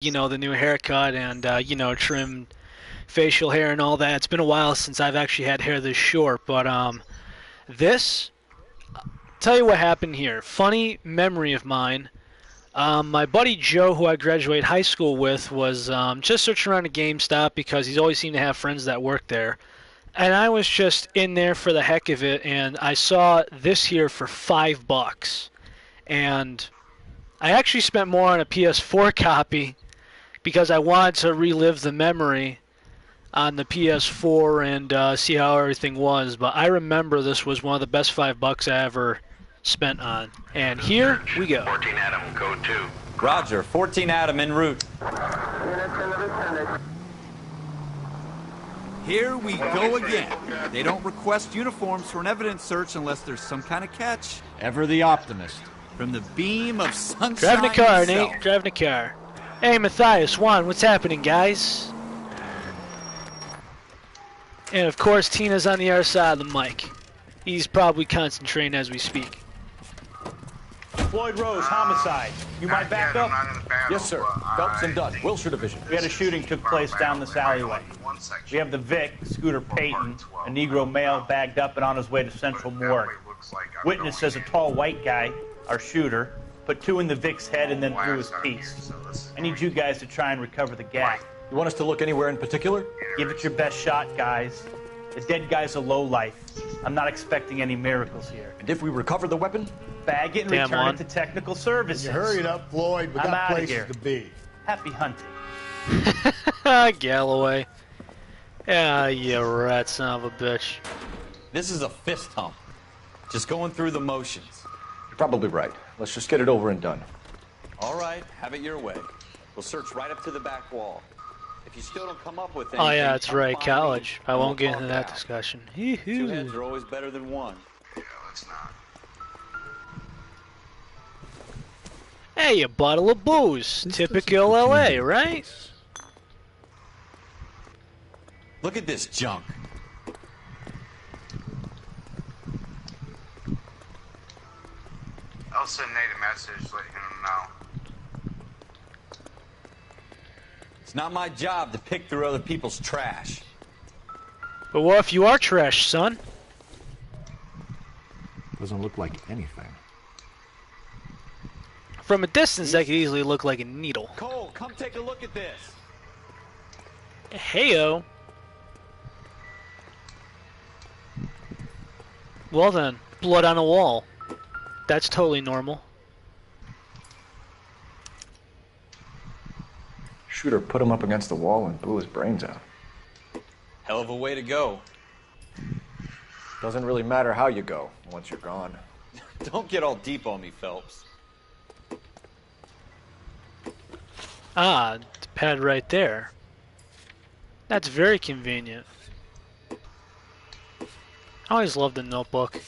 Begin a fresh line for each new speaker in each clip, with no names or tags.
you know, the new haircut and, you know, trimmed facial hair and all that. It's been a while since I've actually had hair this short, but, this, tell you what happened here. Funny memory of mine. My buddy Joe, who I graduated high school with, was just searching around a GameStop because he's always seemed to have friends that work there. And I was just in there for the heck of it, and I saw this here for $5. And I actually spent more on a PS4 copy because I wanted to relive the memory on the PS4 and see how everything was. But I remember this was one of the best $5 I ever spent on. And here we go.
14 Adam, code 2.
Roger, 14 Adam en route.
Here we go again. They don't request uniforms for an evidence search unless there's some kind of catch.
Ever the optimist.
From the beam of sunshine
Driving a car,
himself.
Nate. Driving a car. Hey, Matthias, Juan, what's happening, guys? And of course, Tina's on the other side of the mic. He's probably concentrating as we speak.
Floyd Rose, homicide. You might back up?
Yes, sir. Phelps and Dunn, Wilshire Division.
We had a shooting took place down this alleyway. We have the Vic, Scooter Payton, a Negro male bagged up and on his way to Central Morgue. Witness says a tall white guy, our shooter, put two in the Vic's head and then threw his piece. I need you guys to try and recover the gap.
You want us to look anywhere in particular?
Give it your best shot, guys. The dead guy's a lowlife. I'm not expecting any miracles here.
And if we recover the weapon?
Bag it and
Damn
return
one.
it to technical services.
Hurry it up, Floyd. We
I'm
got
outta
places
here.
to be.
Happy hunting.
Galloway. Yeah, you rat son of a bitch.
This is a fist hump. Just going through the motions.
You're probably right. Let's just get it over and done.
All right, have it your way. We'll search right up to the back wall. If you still don't come up with anything,
Oh yeah, that's
come
right,
find
college.
me,
I
and
won't
we'll
get into
talk
that
out.
discussion.
Two heads
Hee-hoo.
are always better than one.
Yeah, let's not.
Hey, a bottle of booze. Typical LA, right?
Look at this junk.
I'll send Nate a message letting him know.
It's not my job to pick through other people's trash.
But what if you are trash, son?
Doesn't look like anything.
From a distance, that could easily look like a needle.
Cole, come take a look at this.
Heyo. Well then, blood on a wall. That's totally normal.
Shooter put him up against the wall and blew his brains out.
Hell of a way to go.
Doesn't really matter how you go once you're gone.
Don't get all deep on me, Phelps.
Ah, the pad right there. That's very convenient. I always loved the notebook.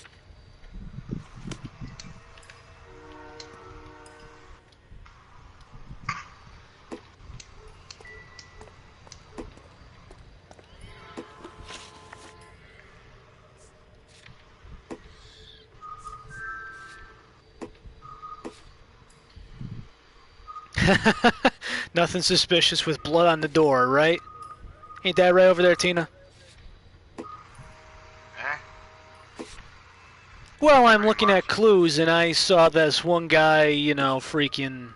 Nothing suspicious with blood on the door, right? Ain't that right over there, Tina?
Eh?
Well, I'm looking at clues and I saw this one guy, you know, freaking...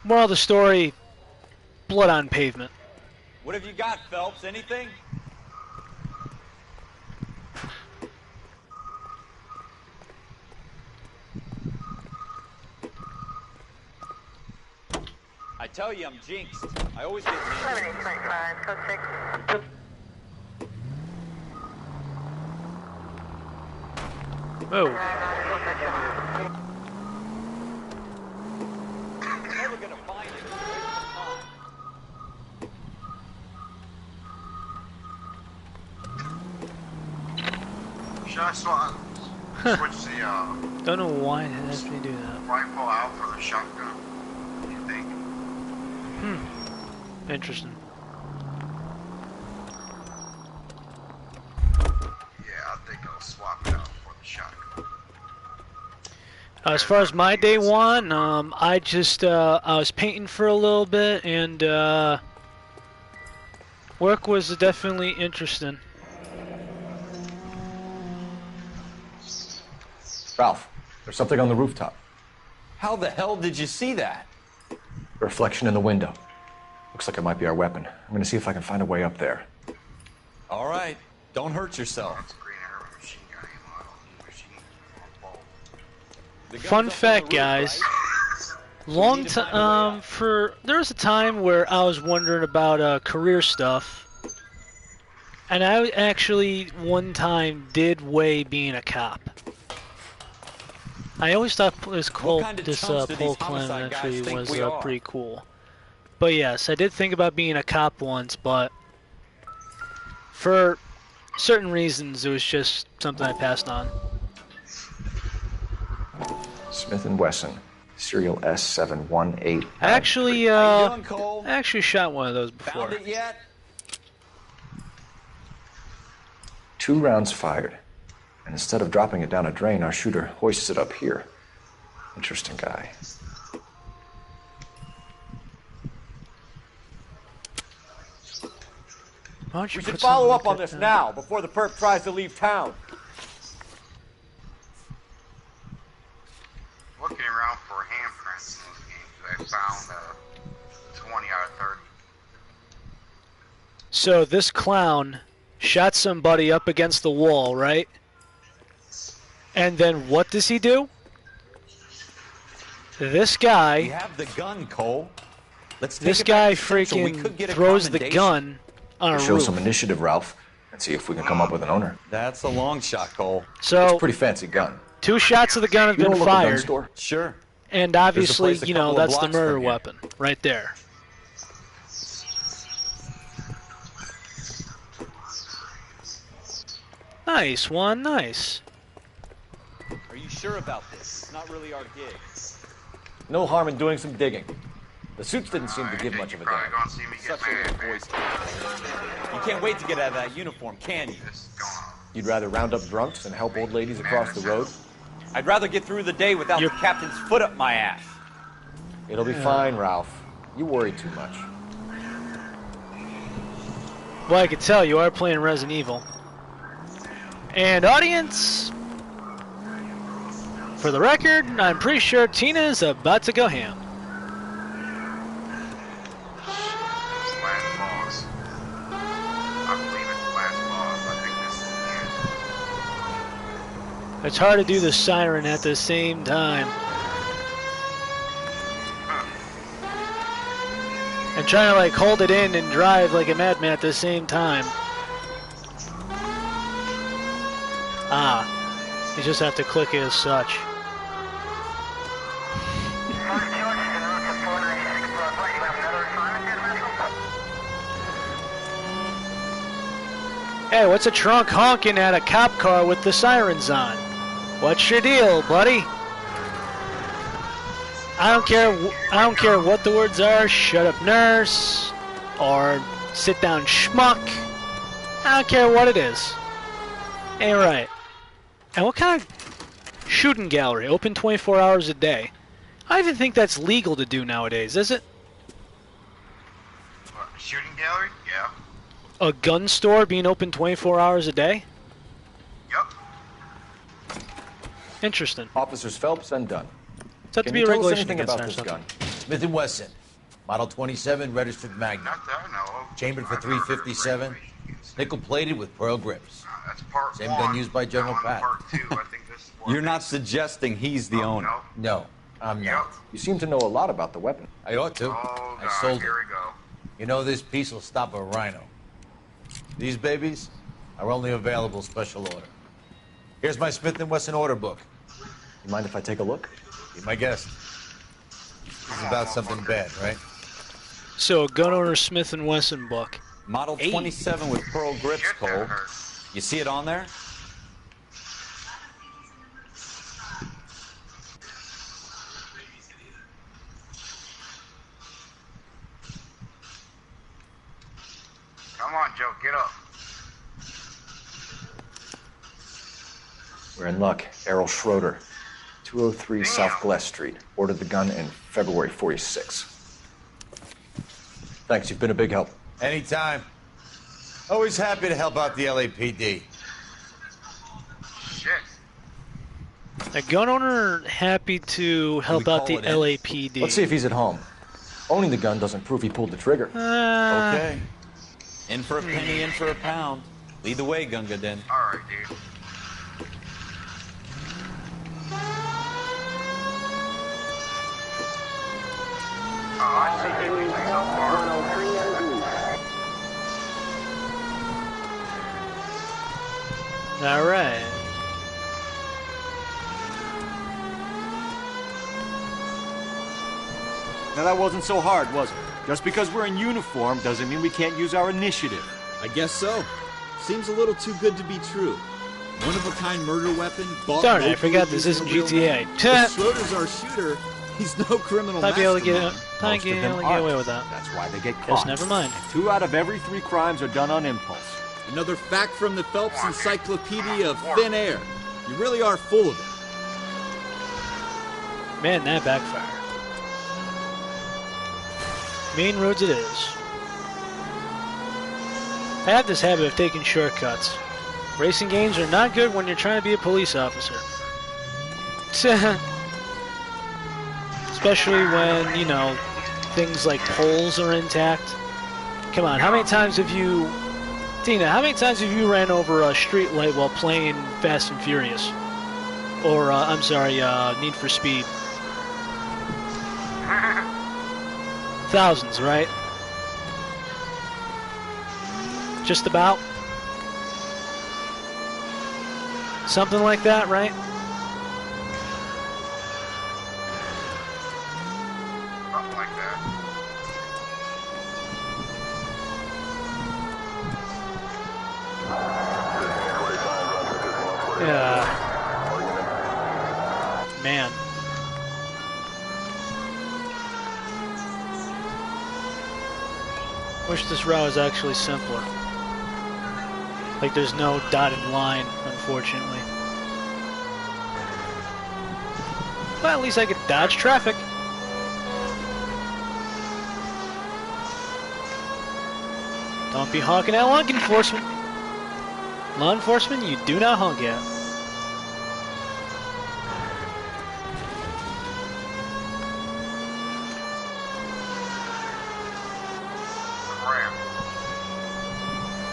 Moral of the story, blood on pavement.
What have you got, Phelps? Anything? I tell you, I'm jinxed. I always get...
7825, code 6.
Oh,
Never gonna find it.
Should I switch the
don't know why it has me do that.
rifle out for the shotgun? What do you think?
Interesting.
Yeah, I think I'll swap it out for the shotgun.
As far as my day one, I just I was painting for a little bit, and work was definitely interesting.
Ralph, there's something on the rooftop.
How the hell did you see that?
A reflection in the window. Looks like it might be our weapon. I'm gonna see if I can find a way up there.
All right, don't hurt yourself.
That's a green arrow machine gun model. Machine.
Fun fact, guys. Long time there was a time where I was wondering about career stuff, and I actually one time did weigh being a cop. I always thought this Cole Clan actually was pretty cool. But yes, I did think about being a cop once, but for certain reasons, it was just something I passed on.
Smith & Wesson, serial S718.
I actually shot one of those before.
Found it yet?
2 rounds fired. And instead of dropping it down a drain, our shooter hoists it up here. Interesting guy.
We should follow up on this now, before the perp tries to leave town.
Looking around for handprints in this game, because I found 20 out of 30.
So this clown shot somebody up against the wall, right? And then what does he do? This guy.
We have the gun, Cole. Let's take
this
it back
guy
to Central. We
freaking
could get a
throws the
commendation.
gun on a
Show
roof.
some initiative, Ralph, and see if we can come up with an owner.
That's a long shot, Cole.
So
It's a pretty fancy gun.
2 shots of the gun have
You know
been
a local gun
fired,
store?
Sure.
and obviously,
place a
you know,
couple of
that's the
blocks
murder
from here.
weapon right there. Nice one, nice.
Are you sure about this? It's not really our gig.
No harm in doing some digging. The suits didn't seem to give much of a
Probably
damn.
gonna see me get
Such a
mad,
little
man.
voice. You can't wait to get out of that uniform, can you?
This is going on.
You'd rather round up drunks than help old ladies across the road?
I'd rather get through the day without
You're-
the captain's foot up my ass.
It'll be fine, Ralph. You worry too much.
Well, I could tell you are playing Resident Evil. And audience, for the record, I'm pretty sure Tina's about to go ham.
This is the last boss. I believe it's the last boss. I think this is the end.
It's hard to do the siren at the same time. And trying to like hold it in and drive like a madman at the same time. Ah, you just have to click it as such. Hey, what's a trunk honking at a cop car with the sirens on? What's your deal, buddy? I don't care what the words are. Shut up, nurse, or sit down, schmuck. I don't care what it is. Ain't right. And what kind of shooting gallery? Open 24 hours a day. I don't even think that's legal to do nowadays, is it?
What, shooting gallery? Yeah.
A gun store being open 24 hours a day?
Yep.
Interesting.
Officers Phelps and Dunn.
It's have to
Can
be
you
a
tell us
regulation
anything
against
about
that or
this
something.
gun?
Smith & Wesson, Model 27, registered Magnum.
Not that I know of.
Chambered for
I've never heard of
357,
regulation against it.
nickel-plated with pearl grips.
That's part
Same
one.
gun used by General
Now on to
Patton.
Part two. I think this is part
You're not
two.
suggesting he's the owner.
No.
No, I'm
Yep.
not.
You seem to know a lot about the weapon.
I ought to.
Oh,
I
God,
sold
here
it.
we go.
You know, this piece will stop a rhino. These babies are only available special order. Here's my Smith & Wesson order book.
You mind if I take a look?
Be my guest. This is about something bad, right?
So, a gun owner Smith & Wesson book.
Model 27 with pearl grips,
Shit, that
Cole.
hurt.
You see it on there?
Come on, Joe, get up.
We're in luck. Errol Schroeder. 203 South Glass Street. Ordered the gun in February 46. Thanks, you've been a big help.
Anytime. Always happy to help out the LAPD.
Shit.
A gun owner happy to help out the LAPD.
Let's see if he's at home. Owning the gun doesn't prove he pulled the trigger.
Okay. In for a penny, in for a pound. Lead the way, Gunga Den.
Alright, dude. I see anything so far.
All right.
Now that wasn't so hard, was it? Just because we're in uniform doesn't mean we can't use our initiative.
I guess so. Seems a little too good to be true. One-of-a-kind murder weapon, bought
Darn it, I
locally
forgot this
using
isn't
a real
GTA.
man. If Schroeder's our shooter, he's no criminal
Might be able to
mastermind.
get,
Most of them
get
aren't.
away with that.
That's why they get
Guess
caught.
never mind.
2 out of every 3 crimes are done on impulse.
Another fact from the Phelps Encyclopedia of Thin Air. You really are full of it.
Man, that backfired. Main roads it is. I have this habit of taking shortcuts. Racing games are not good when you're trying to be a police officer. Especially when, you know, things like poles are intact. Come on, how many times have you... Tina, how many times have you ran over a street light while playing Fast and Furious? Or, I'm sorry, Need for Speed. Thousands, right? Just about. Something like that, right?
Something like that.
Yeah. Man. Wish this route was actually simpler. Like there's no dotted line, unfortunately. But at least I could dodge traffic. Don't be honking at law enforcement. Law enforcement, you do not honk at.
Crap.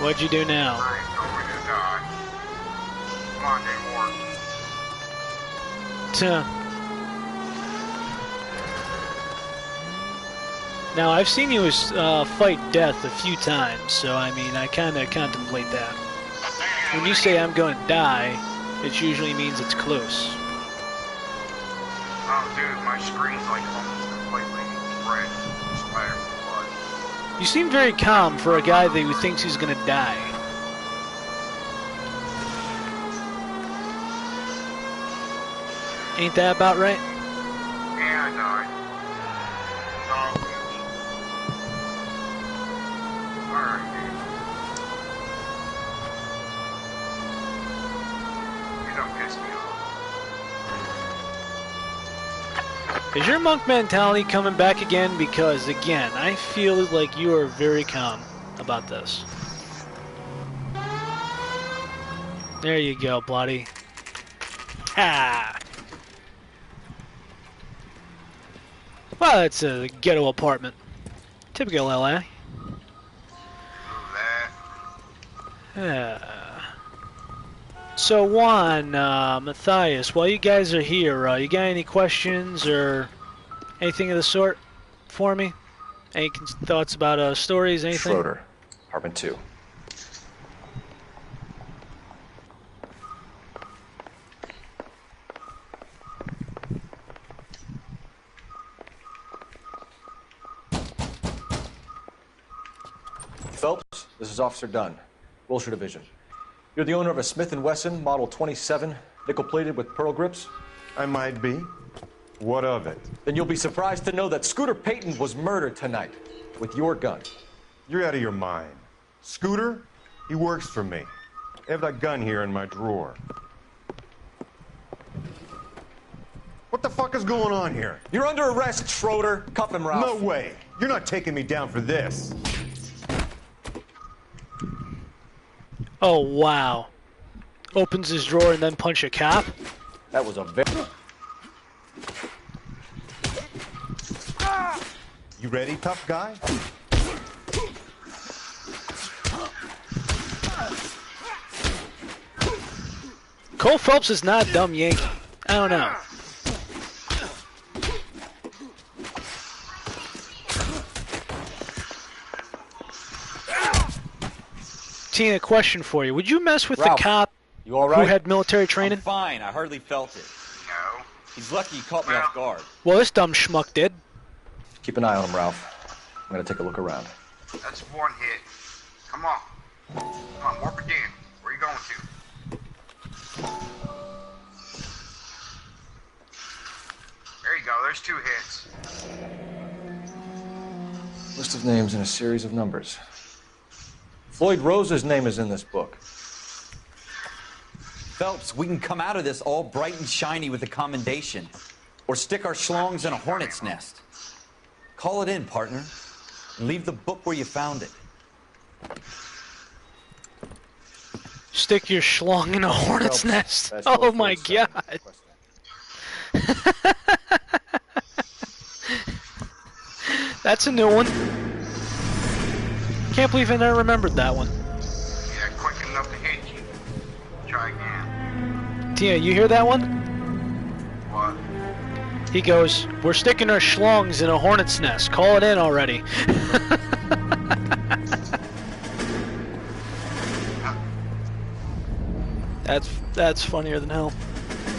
What'd you do now?
I ain't going to die. Come on, Dave Ward.
Tuh. Now, I've seen you fight death a few times, so I mean, I kind of contemplate that. When you say I'm going to die, it usually means it's close.
Oh, dude, my screen's like almost completely red. Splattered with blood.
You seem very calm for a guy who thinks he's going to die. Ain't that about right?
Yeah, I died. Oh, bitch. Alright, dude. You don't piss me off.
Is your monk mentality coming back again? Because, again, I feel like you are very calm about this. There you go, bloody. Ah! Well, it's a ghetto apartment. Typical LA. So Juan, Matthias, while you guys are here, you got any questions or anything of the sort for me? Any thoughts about stories, anything?
Schroeder, apartment 2. Phelps, this is Officer Dunn, Wilshire Division. You're the owner of a Smith & Wesson Model 27, nickel-plated with pearl grips?
I might be. What of it?
Then you'll be surprised to know that Scooter Payton was murdered tonight with your gun.
You're out of your mind. Scooter? He works for me. I have that gun here in my drawer. What the fuck is going on here?
You're under arrest, Schroeder. Cuff him, Ralph.
No way. You're not taking me down for this.
Oh, wow. Opens his drawer and then punch a cop?
That was a very...
You ready, tough guy?
Cole Phelps is not a dumb Yankee. I don't know. Tina, question for you. Would you mess with
Ralph,
the cop
you all right?
who had military training?
I'm fine. I hardly felt it.
No.
He's lucky he caught me off guard.
Well, this dumb schmuck did.
Keep an eye on him, Ralph. I'm gonna take a look around.
That's one hit. Come on. Come on, warp again. Where are you going to? There you go. There's 2 hits.
List of names and a series of numbers. Floyd Rose's name is in this book.
Phelps, we can come out of this all bright and shiny with a commendation. Or stick our schlongs in a hornet's nest. Call it in, partner. And leave the book where you found it.
Stick your schlong in a hornet's nest. Oh my god. That's a new one. Can't believe I never remembered that one.
Yeah, quick enough to hit you. Try again.
Tia, you hear that one?
What?
He goes, "We're sticking our schlongs in a hornet's nest. Call it in already." That's funnier than hell.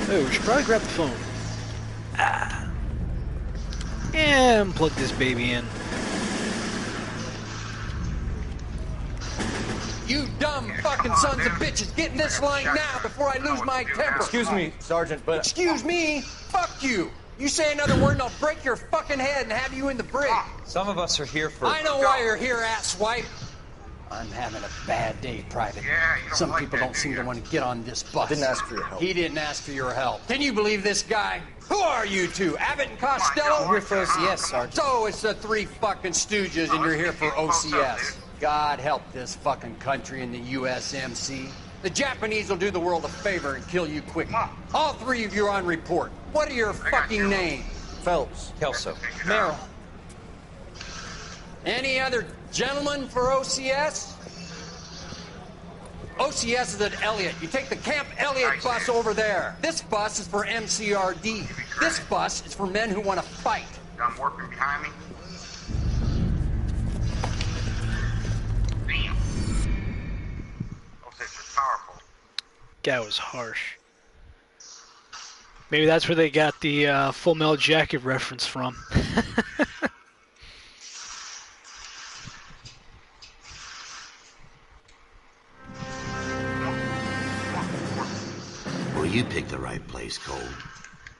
Oh, we should probably grab the phone. And plug this baby in.
You dumb fucking sons of bitches, get in this line now before I lose my temper.
Excuse me, Sergeant, but...
Excuse me? Fuck you. You say another word and I'll break your fucking head and have you in the brig.
Some of us are here for...
I know why you're here, asswipe. I'm having a bad day, Private.
Yeah, you don't
Some
like
people
that,
don't seem
do
to
you?
want to get on this bus.
Didn't ask for your help.
He didn't ask for your help. Can you believe this guy? Who are you two? Abbott and Costello?
We're here for OCS,
Sergeant. So it's the 3 fucking stooges and you're here for OCS. God help this fucking country and the USMC. The Japanese will do the world a favor and kill you quick. All 3 of you are on report. What are your fucking names?
Phelps.
Kelso.
Merrill. Any other gentlemen for OCS? OCS is at Elliott. You take the Camp Elliott bus over there. This bus is for MCRD. This bus is for men who want to fight.
I'm working behind me. Damn. Those hits are powerful.
Guy was harsh. Maybe that's where they got the Full Metal Jacket reference from.
Well, you picked the right place, Cole.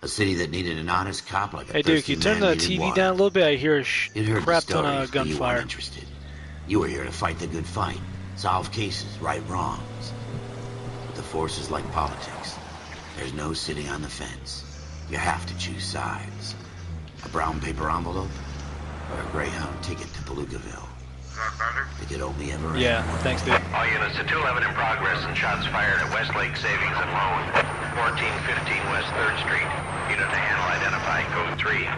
A city that needed an honest cop like a
Hey, Duke,
thirsty
you turn
man
the
needed
TV
water.
down a little bit. I hear a
You'd heard
crap
the
ton of
stories, but you weren't
gunfire.
interested. You were here to fight the good fight, solve cases, right wrongs. But the force is like politics. There's no sitting on the fence. You have to choose sides. A brown paper envelope or a Greyhound ticket to Palookaville.
Is that better?
It could only ever end.
Yeah, thanks, dude.
All units to 211 in progress and shots fired at Westlake Savings and Loan, 1415 West 3rd Street. Unit to handle identify, code 3.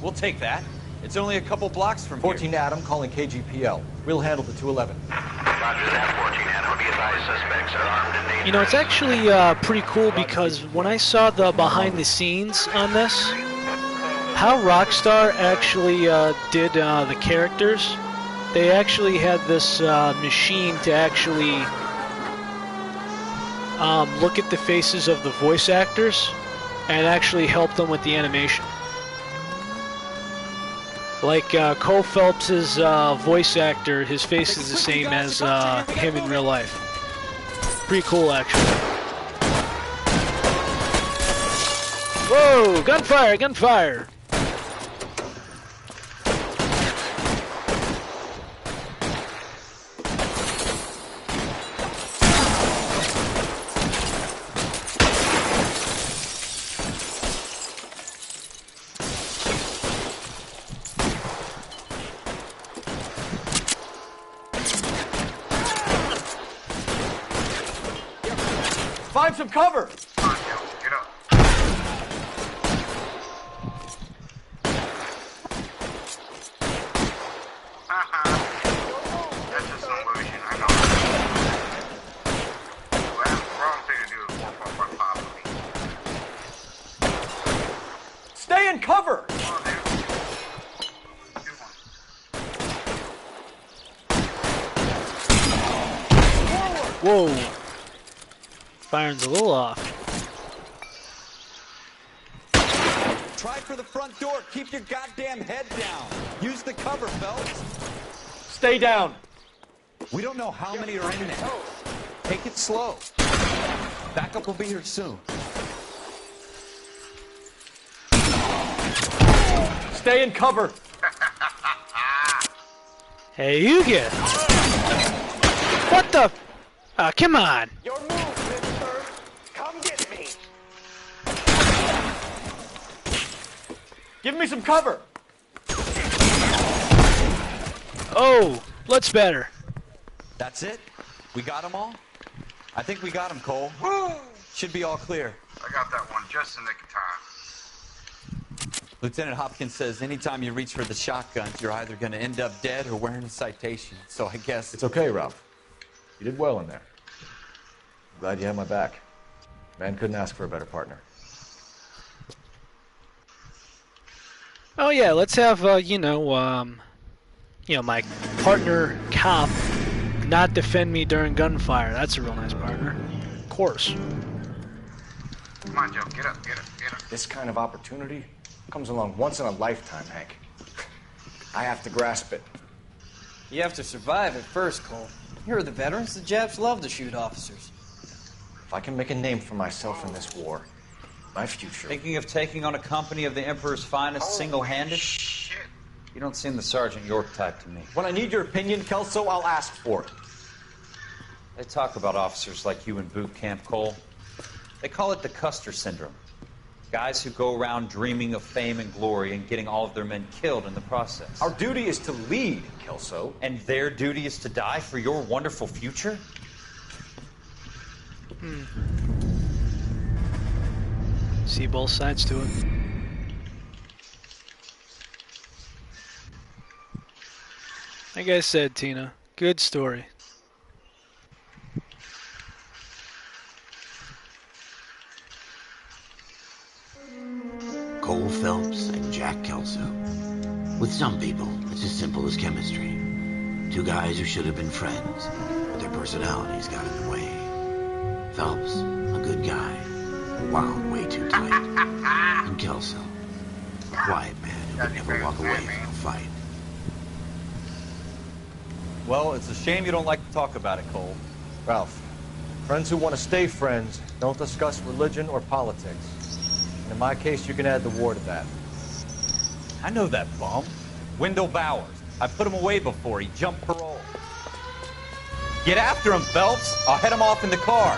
We'll take that. It's only a couple blocks from
14 Adam calling KGPL. We'll handle the 211.
Roger that, 14 Adam. Be advised, suspects are armed and dangerous.
You know, it's actually pretty cool because when I saw the behind the scenes on this, how Rockstar actually did the characters, they actually had this machine to actually look at the faces of the voice actors and actually help them with the animation. Like Cole Phelps' voice actor, his face is the same as him in real life. Pretty cool, actually. Whoa! Gunfire! Gunfire!
Find some cover!
Come on, Joe, get up. That's just an illusion, I know. Well, that's the wrong thing to do is walk off my pop with me.
Stay in cover!
Come on, dude.
Whoa. Firing's a little off.
Try for the front door. Keep your goddamn head down. Use the cover, Phelps.
Stay down.
We don't know how many are in there. Take it slow. Backup will be here soon.
Stay in cover.
Hey, you get. What the? Come on.
Your move, Pittsburgh. Come get me.
Give me some cover.
Oh, blood's better.
That's it? We got them all? I think we got them, Cole. Should be all clear.
I got that one just in the nick of time.
Lieutenant Hopkins says anytime you reach for the shotguns, you're either going to end up dead or wearing a citation. So I guess...
It's okay, Ralph. You did well in there. I'm glad you had my back. Man couldn't ask for a better partner.
Oh yeah, let's have my partner cop not defend me during gunfire. That's a real nice partner. Of course.
Come on, Joe, get up, get up, get up.
This kind of opportunity comes along once in a lifetime, Hank. I have to grasp it.
You have to survive it first, Cole. Here are the veterans. The Japs love to shoot officers.
If I can make a name for myself in this war, my future...
Thinking of taking on a company of the Emperor's finest single-handed?
Shit.
You don't seem the Sergeant York type to me.
When I need your opinion, Kelso, I'll ask for it.
They talk about officers like you in boot camp, Cole. They call it the Custer syndrome. Guys who go around dreaming of fame and glory and getting all of their men killed in the process.
Our duty is to lead, Kelso.
And their duty is to die for your wonderful future?
See both sides to it. Like I said, Tina, good story.
Cole Phelps and Jack Kelso. With some people, it's as simple as chemistry. Two guys who should have been friends, but their personalities got in the way. Phelps, a good guy, wound way too tight. And Kelso, a quiet man who could never walk away from a fight.
Well, it's a shame you don't like to talk about it, Cole.
Ralph, friends who want to stay friends don't discuss religion or politics. And in my case, you can add the war to that.
I know that bum. Wendell Bowers. I put him away before. He jumped parole. Get after him, Phelps. I'll head him off in the car.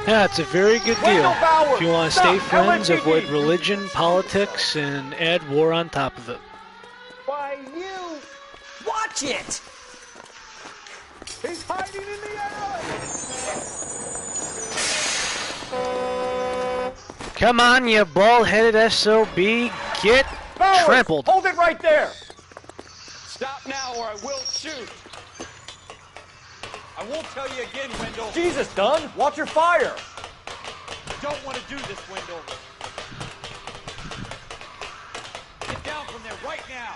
Yeah, it's a very good deal.
Bowers,
If you want to stay friends, avoid religion, politics, and add war on top of it.
Why, you... Watch it!
He's hiding in the alley!
Come on, you bald-headed SOB. Get
Bowers,
trampled.
hold it right there!
Stop now or I will shoot!
I won't tell you again, Wendell.
Jesus, Dunn, watch your fire!
Don't want to do this, Wendell. Get down from there right now.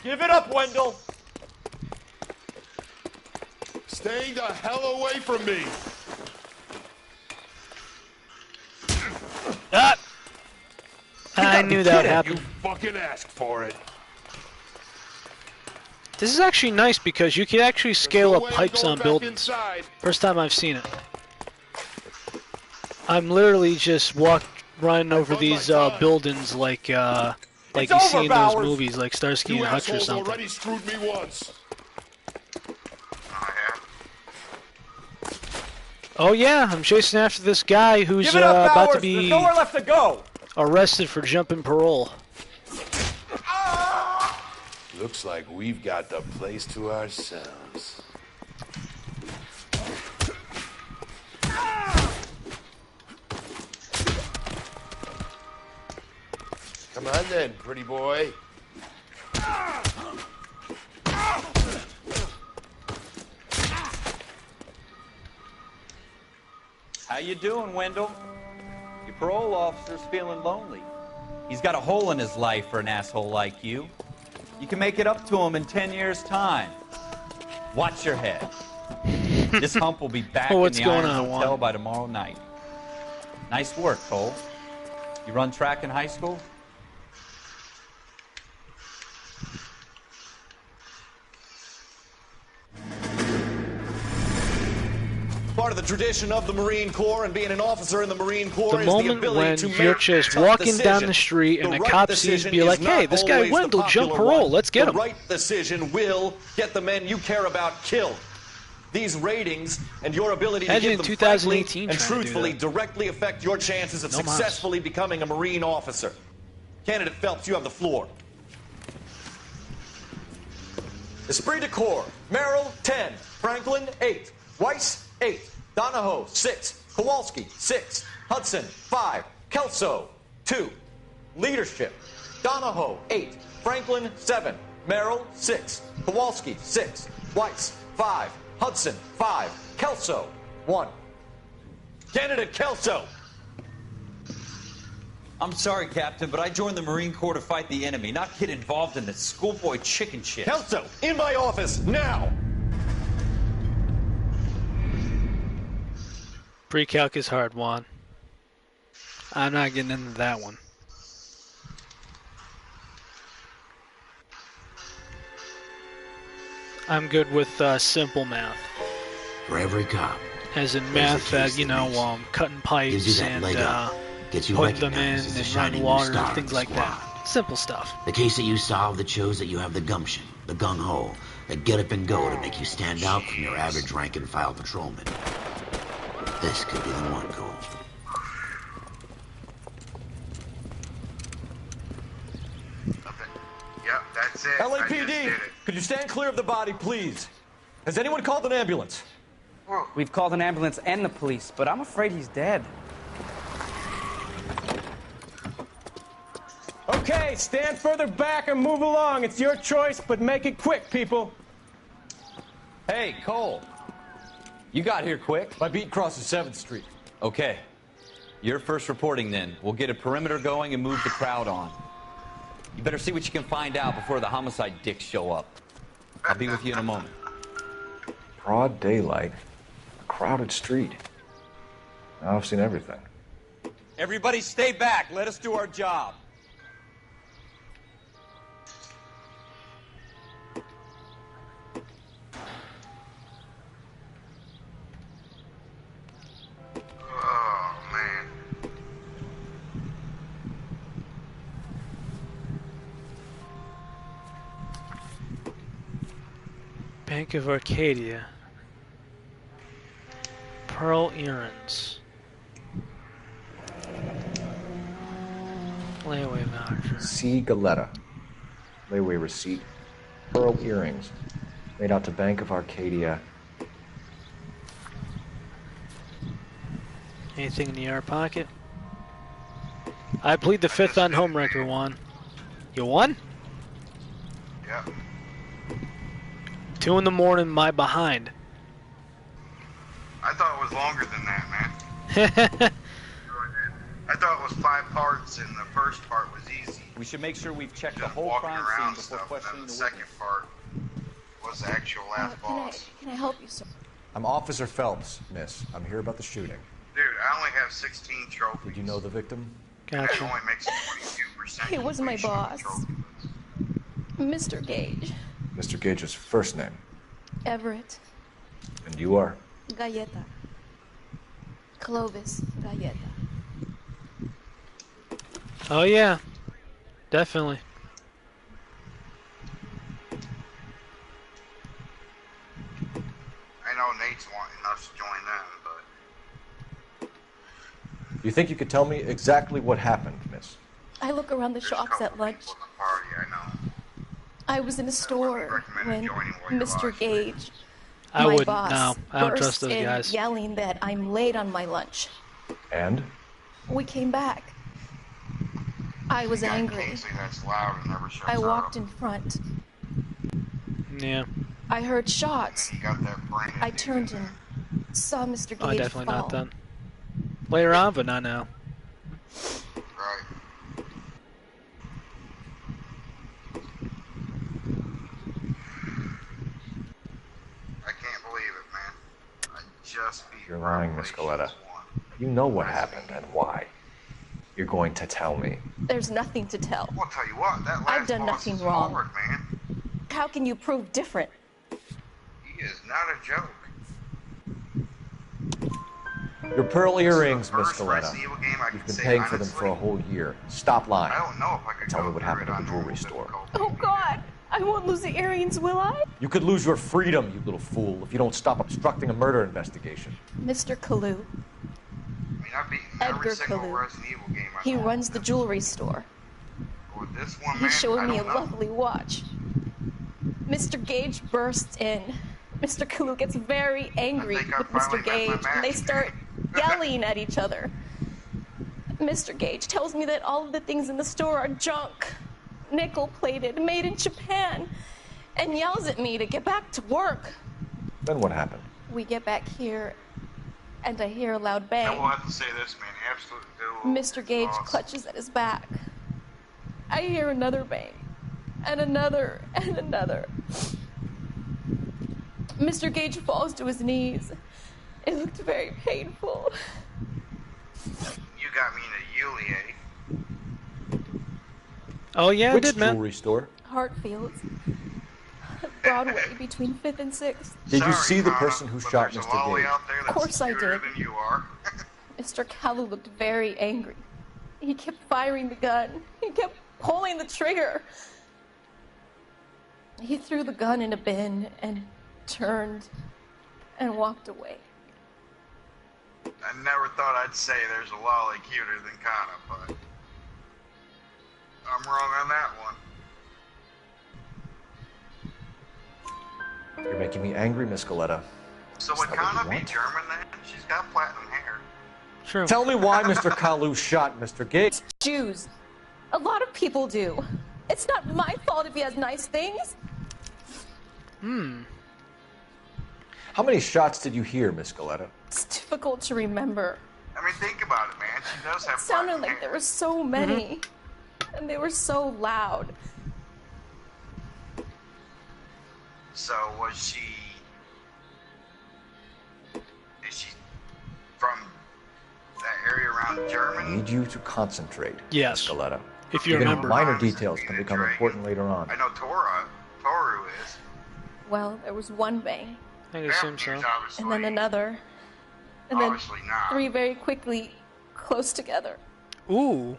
Give it up, Wendell!
Stay the hell away from me.
Ah! I knew that would happen.
You fucking asked for it.
This is actually nice because you can actually scale up pipes on buildings. First time I've seen it. I'm literally just running over these buildings like you see in those movies, like Starsky and Hutch or something.
Already screwed me once.
Oh yeah, I'm chasing after this guy who's
Give it up,
about to
Bowers.
be
There's nowhere left to go.
arrested for jumping parole.
Looks like we've got the place to ourselves. on then, pretty boy.
How you doing, Wendell? Your parole officer's feeling lonely. He's got a hole in his life for an asshole like you. You can make it up to him in 10 years' time. Watch your head. This hump will be back in the Iron Hotel by tomorrow night. Nice work, Cole. You run track in high school?
Part of the tradition of the Marine Corps and being an officer in the Marine Corps is the
moment
ability
when
to
you're
make
just
tough
walking
decisions.
down the street and
The
a
right
cop sees
decision
be
is
like,
not
hey, this guy
always the
Wendell jumped
popular
parole,
one.
let's get
the
him.
The right decision will get the men you care about killed. These ratings and your ability to
Imagine
give
in
them
2018
frankly and
trying to do
truthfully
that.
directly affect your chances of
No mas.
successfully becoming a Marine officer. Candidate Phelps, you have the floor. Esprit de Corps, Merrill, 10. Franklin, 8. Weiss, 8. Donahoe, 6. Kowalski, 6. Hudson, 5. Kelso, 2. Leadership, Donahoe, 8. Franklin, 7. Merrill, 6. Kowalski, 6. Weiss, 5. Hudson, 5. Kelso, 1. Candidate Kelso.
I'm sorry, Captain, but I joined the Marine Corps to fight the enemy, not get involved in this schoolboy chicken shit.
Kelso, in my office, now!
Pre-calc is hard, Juan. I'm not getting into that one. I'm good with simple math.
For every cop,
as in
there's
math
a
that,
case
you
that
know,
makes-
cutting
gives
pipes
you that
and
leg up, gets you
putting them in
recognized as a
and
shining
running
new
water
star
and
in
things
the
like
squad.
that. Simple stuff.
The case that you solved that shows that you have the gumption, the gung-ho, the get up and go to make you stand out from your average rank and file patrolman. This could be the one, Cole.
Yep, that's it. I just
LAPD,
did it.
could you stand clear of the body, please? Has anyone called an ambulance?
We've called an ambulance and the police, but I'm afraid he's dead.
Okay, stand further back and move along. It's your choice, but make it quick, people.
Hey, Cole. You got here quick.
My beat crosses 7th Street.
Okay. You're first reporting then. We'll get a perimeter going and move the crowd on. You better see what you can find out before the homicide dicks show up. I'll be with you in a moment.
Broad daylight, a crowded street. Now I've seen everything.
Everybody stay back. Let us do our job.
Oh, man.
Bank of Arcadia. Pearl earrings. Layaway voucher.
C. Galetta. Layaway receipt. Pearl earrings. Made out to Bank of Arcadia.
Anything in the air pocket? I plead the 5th on home record, Juan. You won?
Yep.
2 in the morning, my behind.
I thought it was longer than that, man. I thought it was 5 parts, and the first part was easy.
We should make sure we've checked the
Just
whole
walking
crime
around
scene before
stuff,
questioning
and
the
then the second part was the actual last boss.
Can I help you, sir?
I'm Officer Phelps, miss. I'm here about the shooting.
Dude, I only have 16 trophies.
Did you know the victim?
That
Gotcha.
only makes 22%.
He was my boss, Mr. Gage.
Mr. Gage's first name.
Everett.
And you are?
Galleta. Clovis Galleta.
Oh yeah, definitely.
I know Nate's wanting us to join them, but
You think you could tell me exactly what happened, miss?
I look around the shops at lunch.
party, I know.
I was in a store when Mr. Gage,
I
my
wouldn't.
boss,
No, I don't
burst
trust those
in
guys.
yelling that I'm late on my lunch.
And?
We came back. I was
You got
angry.
Kingsley that's loud and never shuts
I walked
up.
in front.
Yeah.
I heard shots.
And then you got that brain
I turned and saw Mr. Gage
Oh, definitely
fall.
not then. Later on, but not now.
Right. I can't believe it, man. I just beat
You're lying, Miss Coletta. You know what happened and why. You're going to tell me.
There's nothing to tell.
I'll tell you what, that last
I've done
boss
nothing
is
wrong.
hard, man.
How can you prove different?
He is not a joke.
Your pearl earrings, Miss
First
Coletta.
Resident Evil game I
You've
could
been
say
paying for them
honestly.
for a whole year. Stop lying.
I don't know if I could
Tell
go
me what
through
happened
it
at
on
the jewelry store.
Oh, God. I won't lose the earrings, will I?
You could lose your freedom, you little fool, if you don't stop obstructing a murder investigation.
Mr. Kalu.
I mean, I've beaten
Edgar
every single
Kalu.
Resident Evil game I
He
know.
runs the jewelry store.
With this one,
He
man,
showed
I
me a
don't know.
lovely watch. Mr. Gage bursts in. Mr. Kalu gets very angry with Mr. Gage, and they start yelling at each other. Mr. Gage tells me that all of the things in the store are junk, nickel-plated, made in Japan, and yells at me to get back to work.
Then what happened?
We get back here, and I hear a loud
I
bang.
will have to say this, man. Absolute duel.
Mr. Gage clutches at his back. I hear another bang, and another, and another. Mr. Gage falls to his knees. It looked very painful.
You got me in a Yuli, eh?
Oh, yeah,
Which
I did, man.
jewelry store?
Hartfield's. Broadway between 5th and 6th.
Did you see the person who shot Mr. Gage?
Of course I did.
Than you are.
Mr. Kalu looked very angry. He kept firing the gun. He kept pulling the trigger. He threw the gun in a bin and turned and walked away.
I never thought I'd say there's a lolly cuter than Kana, but I'm wrong on that one.
You're making me angry, Miss Coletta.
So
Is
would
that what
Kana
you
be
want?
German then? She's got platinum hair.
True.
Tell me why Mr. Kalu shot Mr. Gage.
Jews. A lot of people do. It's not my fault if he has nice things.
How many shots did you hear, Miss Coletta?
It's difficult to remember.
I mean, think about it, man. She does have
It sounded
platinum
like
hair.
there were so many. And they were so loud.
So was she? Is she from that area around
I
Germany?
need you to concentrate,
Yes.
Miss Coletta.
If you
Even
remember.
minor details can become important later on.
I know Toru is.
Well, there was one bang,
I assume so.
and then another, and then
Obviously not.
3 very quickly, close together.
Ooh.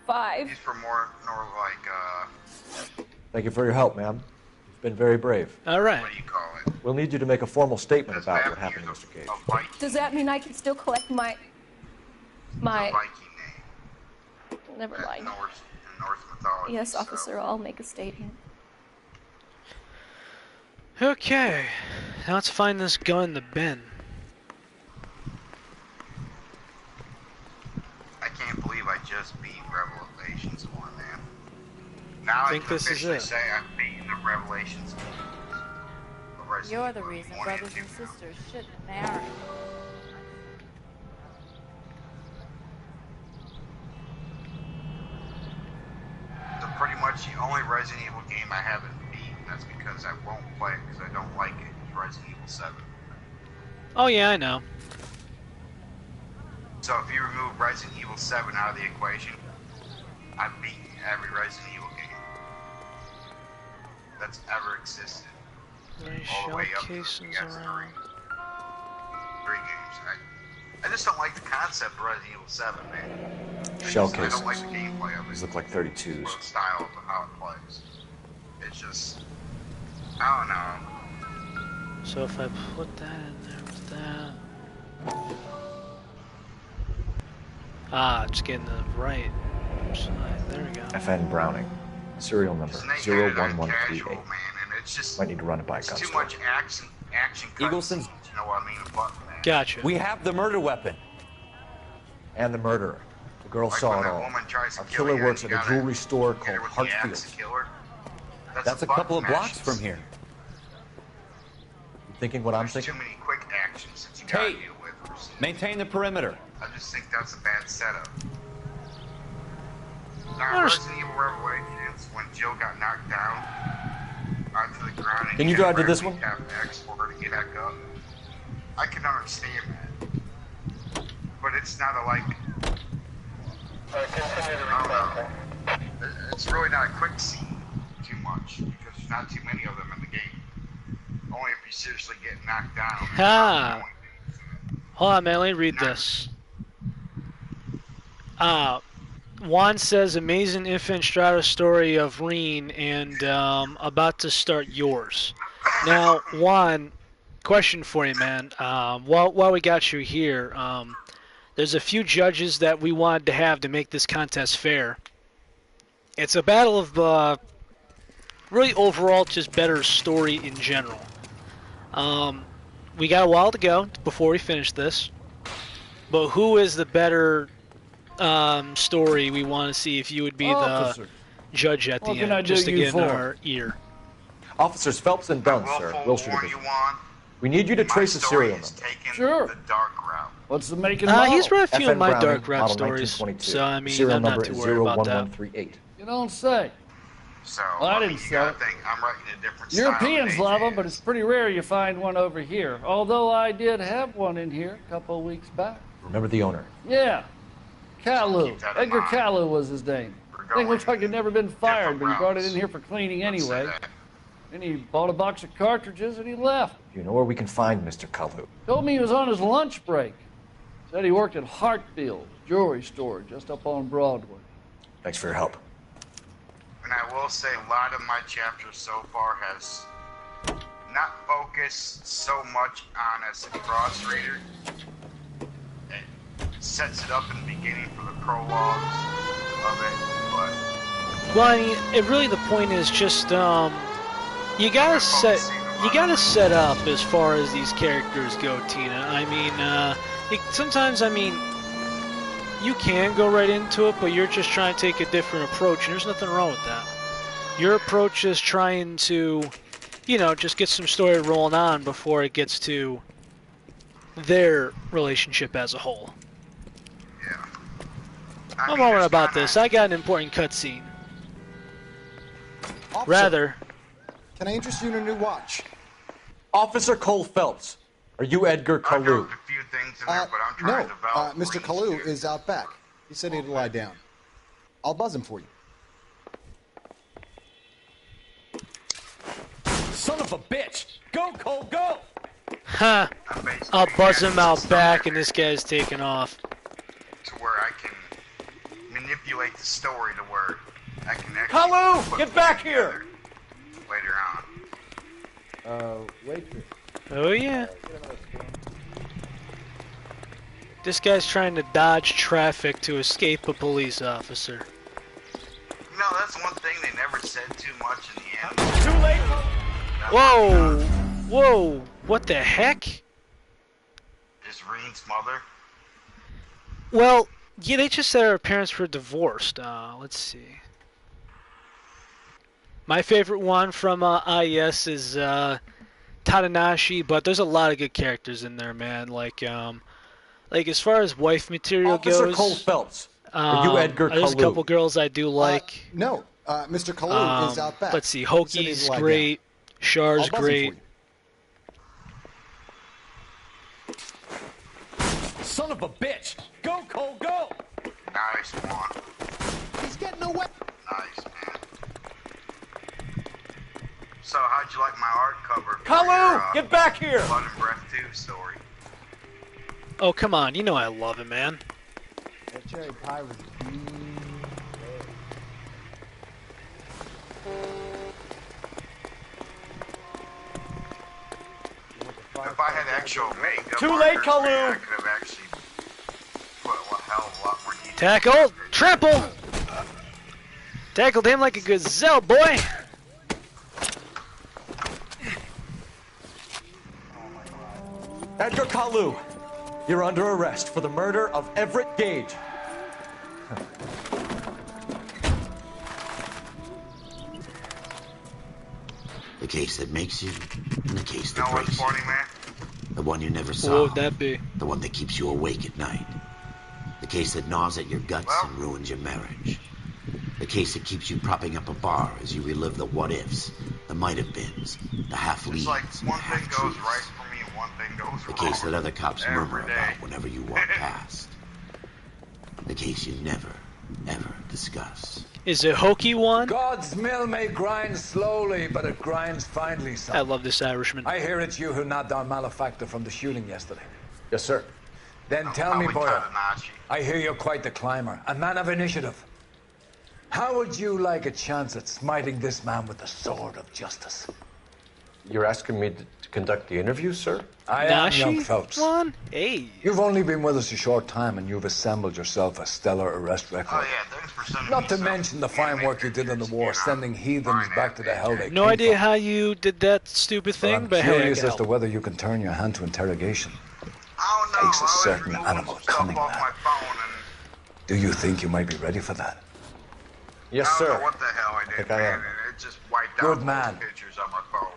5.
He's from more like
Thank you for your help, ma'am. You've been very brave.
All right.
what do you call it?
We'll need you to make a formal statement about what happened to Mr. Gage.
A Viking,
Does that mean I can still collect my
Viking name.
Never
That's
mind.
Norse mythology.
Yes,
so.
officer, I'll make a statement.
Okay. Now let's find this gun in the bin.
I can't believe I just beat Revelations 1, man. Now I
Think
can
this is
officially
it.
say I've beaten the Revelations.
You're the reason brothers and sisters shouldn't marry.
So pretty much the only Resident Evil game I haven't beaten. That's because I won't play it because I don't like it. Is Resident Evil 7.
Oh, yeah, I know.
So if you remove Resident Evil 7 out of the equation, I've beaten every Resident Evil game that's ever existed.
Nice
All the
shell
way up to
cases
the
around.
3 games. I just don't like the concept of Resident Evil 7, man.
Shell
I
cases.
don't like the gameplay of it.
These look like 32s.
Or the style of how it plays. It's just, I don't know.
So if I put that in there with that. Ah, just getting the right side. There we go.
FN Browning. Serial number
Just make it casual,
01138.
man, and it's just
Might need to run it by a
it's
gun
too
store.
much action
Eagleson's-
cutscenes, you know what I mean? But, man,
Gotcha.
We have the murder weapon.
And the murderer. The
girl saw it all. Our killer works at a jewelry store called Hartfield.
That's a couple of blocks from here.
You thinking what I'm thinking?
Too many quick actions that you gotta
Hey,
deal with.
maintain the perimeter.
I just think that's a bad setup. Now, Resident Evil Revelations, when Jill got knocked down onto the ground, and
Can you drive to this one?
Have X for her to get back up. I can understand that, but it's not a like. I don't know. It's really not a quick scene too much because there's not too many of them in the game. Only if you seriously get knocked down.
Ha! Hold on, man. Let me read this. Juan says, amazing Infant Strata story of Reen and about to start yours. Now, Juan, question for you, man. While we got you here, there's a few judges that we wanted to have to make this contest fair. It's a battle of really overall just better story in general. We got a while to go before we finish this, but who is the better story we want to see if you would be the judge at the end, just to get in our ear?
Officers Phelps and Dunn, sir. Wilshire Division. We need you to trace a serial number.
Sure. The dark route.
What's the make and model?
He's read a few of my
Browning,
dark route
model
stories,
1922.
so I mean,
serial
I'm
number
not too
is
worried about that.
01138.
You don't say.
So,
Well, I didn't
you
say
gotta
it.
think, I'm writing a different
Europeans
style
love them, but it's pretty rare you find one over here. Although I did have one in here a couple of weeks back.
Remember the owner.
Yeah. Kalu.
keep that in
Edgar
mind.
Kalu was his name. Thing looks like he'd never been fired, but he brought it in here for cleaning anyway. Then he bought a box of cartridges and he left.
You know where we can find Mr. Kalu?
Told me he was on his lunch break. Said he worked at Hartfield jewelry store just up on Broadway.
Thanks for your help.
And I will say a lot of my chapters so far has not focused so much on us a cross reader. It sets it up in the beginning for the prologues of it, but
Well, I mean, really the point is just you gotta set up as far as these characters go, Tina. I mean, sometimes you can go right into it, but you're just trying to take a different approach, and there's nothing wrong with that. Your approach is trying to, just get some story rolling on before it gets to their relationship as a whole.
yeah.
I'm all right about this. I got an important cutscene. Rather.
Can I interest you in a new watch?
Officer Cole Phelps. Are you Edgar Kalu?
No, Mr. Kalu is out back. He said he'd lie down. I'll buzz him for you.
Son of a bitch! Go, Cole, go!
Huh. I'll buzz him out back, and this guy's taking off.
To where I can manipulate the story to where I can actually
Kalu,
put
get back
things
here!
together later on.
Waitress.
Oh, yeah. This guy's trying to dodge traffic to escape a police officer.
That's one thing they never said too much in the end.
Too late!
Whoa! Whoa! What the heck?
Is Reen's mother?
Well, yeah, they just said her parents were divorced. Let's see. My favorite one from IES is Tadanashi, but there's a lot of good characters in there, man. Like as far as wife material
Officer
goes,
Cole Phelps. Are you Edgar
there's a
Kalu?
couple girls I do like.
No, Mr. Kalu is out back.
Let's see,
He said
Hoki's
he'd lie
great, Shar's
I'll buzz him
great.
Son of a bitch! Go, Cole, go!
Nice one.
He's getting away.
Nice, man. So, how'd you like my art cover? for
Kalu,
your,
get back here!
Blood and Breath 2 story.
Oh, come on, you know I love it, man.
That cherry pie was
If I had actual makeup,
Too
on
late,
her
Kalu.
face, I could have actually put a hell of a lot more detail.
Tackle, triple. Tackled him like a gazelle, boy.
Edgar Kalu, you're under arrest for the murder of Everett Gage.
The case that makes you, and the case that
Know what's
breaks you.
funny, man?
The one you never saw.
What would that be?
The one that keeps you awake at night. The case that gnaws at your guts and ruins your marriage. The case that keeps you propping up a bar as you relive the what-ifs, the might-have-beens, the half-leads,
It's like
and the
one thing goes
half-truths.
right for me and one thing goes
The
wrong.
case that other cops
every
murmur
day.
about whenever you walk past. The case you never, ever discuss.
Is it hokey one?
God's mill may grind slowly, but it grinds finely, son.
I love this Irishman.
I hear it's you who knocked down Malefactor from the shooting yesterday.
Yes, sir.
Then tell me,
Probably
Boyle,
Tadanashi.
I hear you're quite the climber, a man of initiative. How would you like a chance at smiting this man with the sword of justice?
You're asking me to conduct the interview, sir?
I am, young Phelps.
One? Hey.
You've only been with us a short time, and you've assembled yourself a stellar arrest record.
Oh yeah, thanks for sending
Not
me
to
some
mention the fine work you did in the war, sending heathens back to the hell they
No
came
idea
from.
how you did that stupid thing,
I'm
but hey, I
curious
can
as to
help.
whether you can turn your hand to interrogation.
I don't know.
Takes a
I was
certain
removing
animal
some stuff
cunning,
off
lad.
my phone and
Do you think you might be ready for that?
Yes,
I don't
sir.
know what the hell I did,
think I
man.
am.
And it just wiped
Good
out
man.
all the pictures on my phone.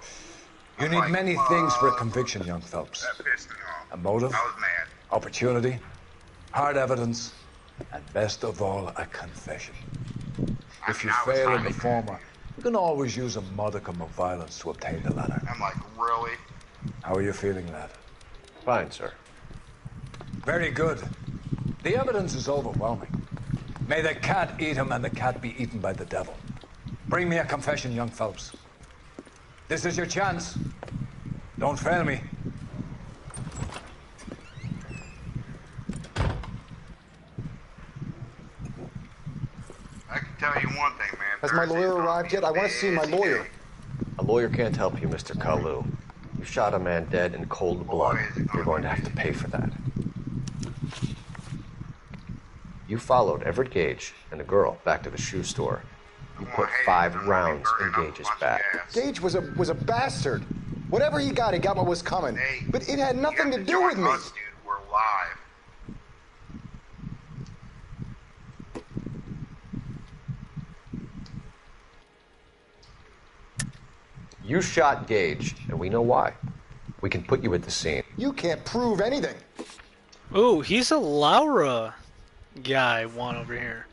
You
I'm
need
like,
many things for a conviction, young Phelps.
That pissed me off.
A motive,
I was mad.
opportunity, hard evidence, and best of all, a confession. If you fail in the former, you can always use a modicum of violence to obtain the latter.
I'm like, really?
How are you feeling, lad?
Fine, sir.
Very good. The evidence is overwhelming. May the cat eat him and the cat be eaten by the devil. Bring me a confession, young Phelps. This is your chance. Don't fail me.
I can tell you one thing, man.
Has my lawyer arrived yet? I want to see my lawyer.
A lawyer can't help you, Mr. Kalu. You shot a man dead in cold blood. You're going to have to pay for that. You followed Everett Gage and the girl back to the shoe store. You put 5 rounds in Gage's back.
Gage was a bastard. Whatever he got what was coming. But it had nothing to do with me.
Us, dude. We're live.
You shot Gage, and we know why. We can put you at the scene.
You can't prove anything.
Ooh, he's a Laura guy one over here.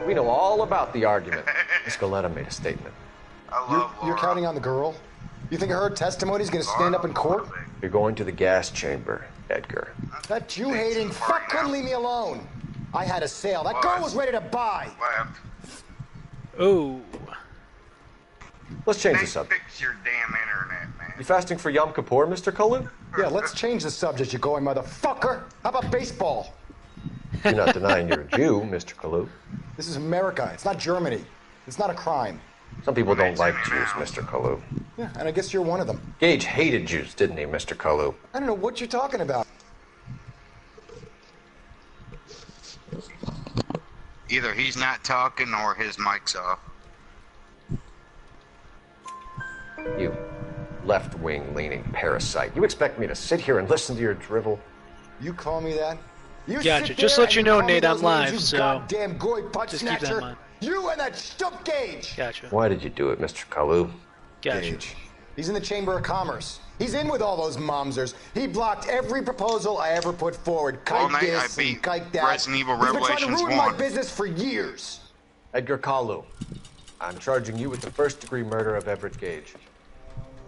We know all about the argument. Miss Goleta made a statement.
You're counting on the girl? You think her testimony's gonna stand up in court?
You're going to the gas chamber, Edgar.
That Jew-hating fuck couldn't leave me alone. I had a sale. That girl was ready to buy.
Ooh.
Let's change the subject.
Fix your damn internet, man.
You fasting for Yom Kippur, Mr. Kalu?
Yeah, let's change the subject, you going motherfucker. How about baseball?
You're not denying you're a Jew, Mr. Kalu.
This is America. It's not Germany. It's not a crime.
Some people don't like Jews, Mr. Kalu.
Yeah, and I guess you're one of them.
Gage hated Jews, didn't he, Mr. Kalu?
I don't know what you're talking about.
Either he's not talking or his mic's off.
You left-wing leaning parasite. You expect me to sit here and listen to your drivel?
You call me that? You
Gotcha.
sit
Just
there
let you
and
know,
call me
Nate,
those
I'm live,
names,
so
you goddamn goy butt
just keep that in
snatcher.
mind.
You and that stup Gage.
Gotcha.
Why did you do it, Mr. Kalu?
Gotcha.
Gage. He's in the Chamber of Commerce. He's in with all those momsers. He blocked every proposal I ever put forward. Kite
All night I
this
beat
and kite that.
Resident Evil
He's been trying to
Revelations
ruin my
1.
business for years.
Edgar Kalu, I'm charging you with the first-degree murder of Everett Gage.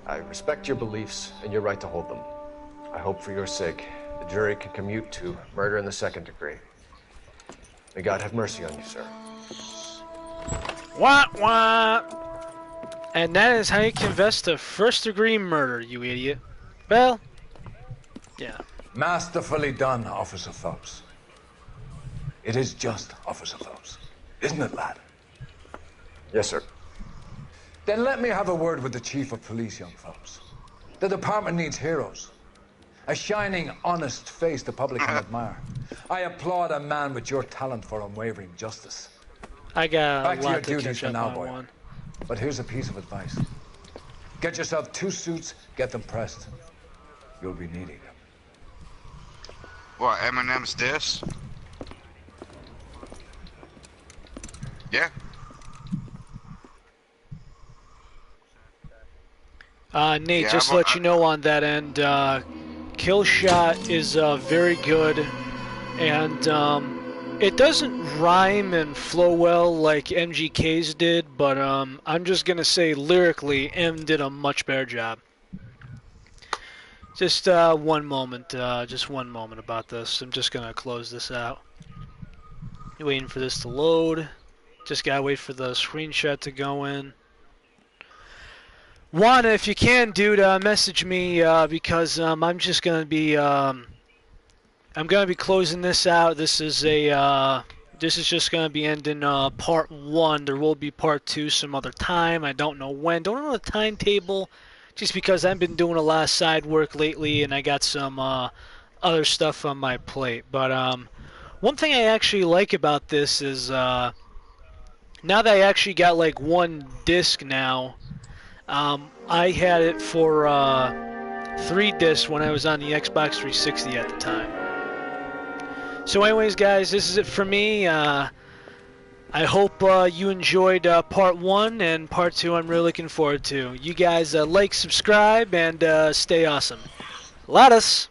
I respect your beliefs and your right to hold them. I hope for your sake the jury can commute to murder in the second degree. May God have mercy on you, sir.
Wah, wah. And that is how you confess to first-degree murder, you idiot. Well, yeah.
Masterfully done, Officer Phelps. It is just Officer Phelps, isn't it, lad?
Yes, sir.
Then let me have a word with the Chief of Police, young Phelps. The department needs heroes. A shining, honest face the public can admire. I applaud a man with your talent for unwavering justice.
I got
Back
a
to your
lot to
duties
catch
for
up
now,
on
boy.
one.
But here's a piece of advice. Get yourself 2 suits, get them pressed. You'll be needing them.
What, Eminem's diss? Yeah.
Nate,
Yeah,
just to let you know on that end, kill shot is very good, and it doesn't rhyme and flow well like MGK's did, but I'm just gonna say lyrically, M did a much better job. Just one moment about this. I'm just gonna close this out. Waiting for this to load. Just gotta wait for the screenshot to go in. Juana, if you can, dude, message me because I'm just gonna be I'm gonna be closing this out. This is just gonna be ending part 1. There will be part 2 some other time. I don't know when. Don't know the timetable. Just because I've been doing a lot of side work lately and I got some other stuff on my plate. But one thing I actually like about this is now that I actually got like one disc now. I had it for 3 discs when I was on the Xbox 360 at the time. So anyways, guys, this is it for me. I hope you enjoyed part 1, and part 2 I'm really looking forward to. You guys like, subscribe, and stay awesome. Lattice!